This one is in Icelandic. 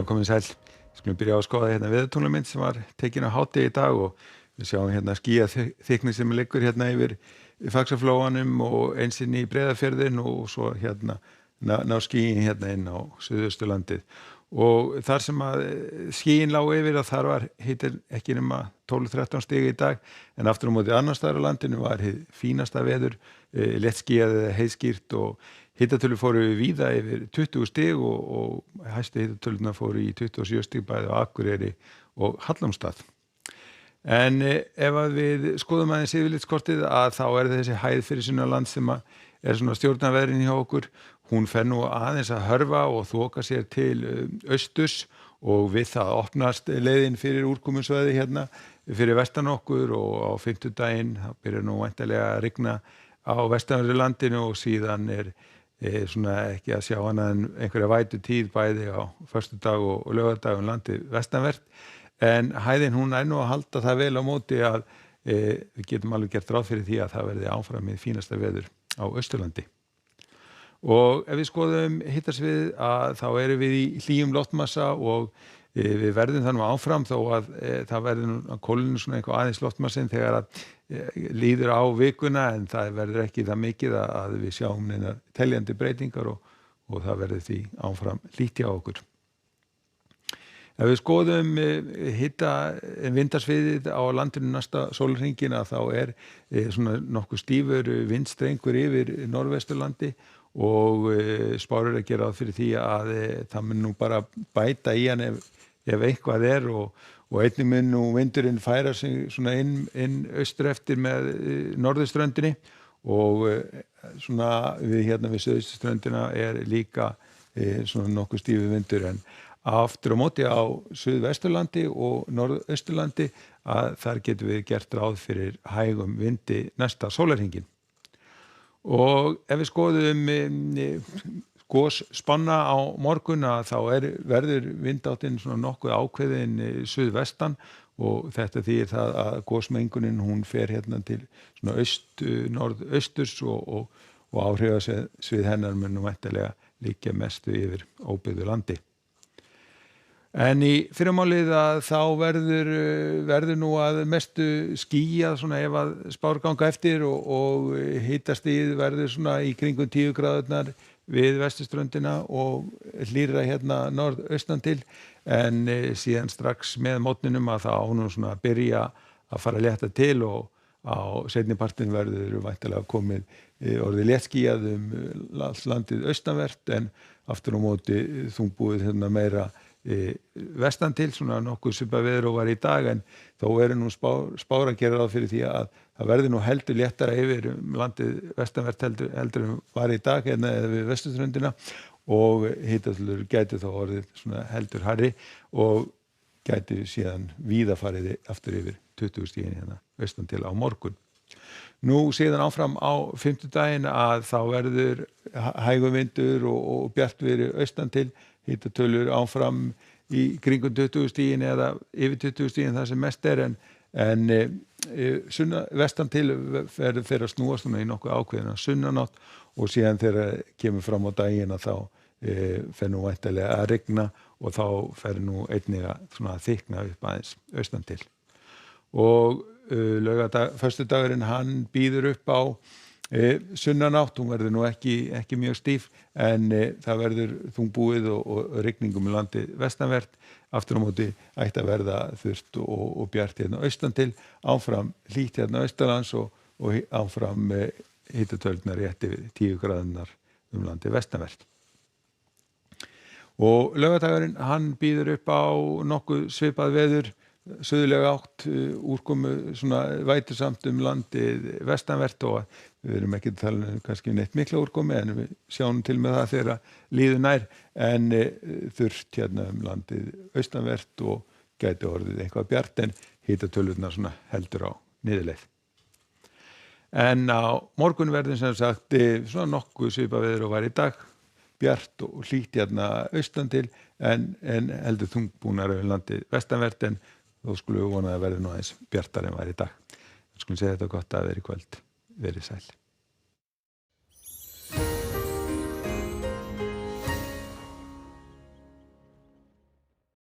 Já, komið sæl. Skulum byrja á að skoða hérna veðurtunglamynd sem var tekin á hádegi í dag og við sjáum hérna skýjaþykni sem liggur hérna yfir Faxaflóanum og eins inn í Breiðafjörðinn og svo hérna ná skýin hérna inn á Suðausturlandið. Og þar sem að skýin lá yfir að þar var hittir ekki nema 12-13 stig í dag en aftur á móti annars staðar á landinu var hið fínasta veður, léttskýjað eða heiðskýrt og hitatölur fóru víða yfir 20 stig og hæstu hitatölurnar fóru í 27 stig bæði á Akureyri og Hallormsstað. En ef að við skoðum aðeins yfirlitskortið að þá þessi hæð fyrir sunnanland sem að svona stjórnarveðrin hjá okkur, hún fer nú aðeins að hörfa og þoka sér til austurs og við það opnast leiðin fyrir úrkomusvæði hérna fyrir vestan okkur og á fimmtudaginn byrjar nú væntanlega að rigna á vestanverðu landinu og síðan svona ekki að sjá annað en einhverja vætu tíð bæði á föstudag og laugardag landið vestanvert en hæðin hún nú að halda það vel á móti að við getum alveg gert ráð fyrir því að það verði áfram með fínasta veður á Austurlandi. Og ef við skoðum hittasviðið að þá við í hlýjum loftmassa og við verðum það nú áfram þó að það verður nú að kólna svona eitthvað aðeins loftmassin þegar að líður á vikuna en það verður ekki það mikið að við sjáum neina teljandi breytingar og það verður því áfram hlýtt hjá okkur. Ef við skoðum vindarsviðið á landinu næsta sólarhringinn að þá svona nokkuð stífur vindstrengur yfir Norðvesturlandi og spár að gera ráð fyrir því að það mun nú bara bæta í hann ef eitthvað og einnig mun nú vindurinn færa sig svona inn austur eftir með norðurströndinni og svona við suðausturströndina líka svona nokkuð stífur vindur en aftur á móti á Suðvesturlandi og Norðausturlandi að þar getum við gert ráð fyrir hægum vindi næsta sólarhringinn. Og ef við skoðum gosspanna á morgun að þá verður vindáttin svona nokkuð ákveðin suðvestan og þetta þýðir það að gossmengunin hún fer hérna til svona norðausturs og áhrifasvið hennar mun nú væntanlega liggja mestu yfir óbyggðu landi. En í fyrramálið að þá verður nú að mestu skýjað svona ef að spár ganga eftir og hitastigið verður svona í kringum 10 gráðurnar við vesturströndina og hlýrra hérna norðaustan til en síðan strax með mótninum að það á nú svona að byrja að fara að létta til og á seinni partinn verður væntanlega komið orðið léttskýjað allt landið austanvert en aftur á móti þungbúið hérna meira vestan til svona nokkuð svipað veður og var í dag en þó nú spár að gera ráð fyrir því að það verði nú heldur léttara yfir landið vestanvert heldur var í dag hérna eða við vesturströndina og hitatölur gæti þá orðið svona heldur hærri og gæti síðan víða farið aftur yfir 20 stigin hérna austan til á morgun. Nú síðan áfram á fimmtudaginn að þá verður hægur vindur og bjartviðri austan til hitatölur áfram í kringum 20 stigin eða yfir 20 stigin það sem mest en vestan til fer að snúast í nokkuð ákveðina sunnanátt og síðan þegar kemur fram á daginn að þá fer nú væntanlega að rigna og þá fer nú einnig að þykna upp aðeins austan til. Og föstudagurinn hann býður upp á sunnanátt, hún verður nú ekki mjög stíf en það verður þungbúið og rigningum í landi vestanvert aftur á móti ætti að verða þurrt og bjart hérna austan til áfram hlýtt hérna austanlands og áfram hitatölurnar rétt yfir 10 gráðurnar landi vestanvert. Og laugardagurinn hann býður upp á nokkuð svipað veður suðulega átt úrkomu svona vætusamt landið vestanvert og við erum ekki að tala kannski neitt mikla úrkomu en við sjáum til með það þegar líður nær en þurrt hérna landið austanvert og gæti orðið eitthvað bjart en hitatölurnar svona heldur á niðurleið. En á morgun verður sem sagt svona nokkuð svipað veður og var í dag bjart og hlýtt hérna austan til en heldur þungbúnar yfir landið vestanvert en þó skulum við vona að verði nú aðeins bjartar en var í dag. Skulum segja þetta gott að vera í kvöld. Verið sæl.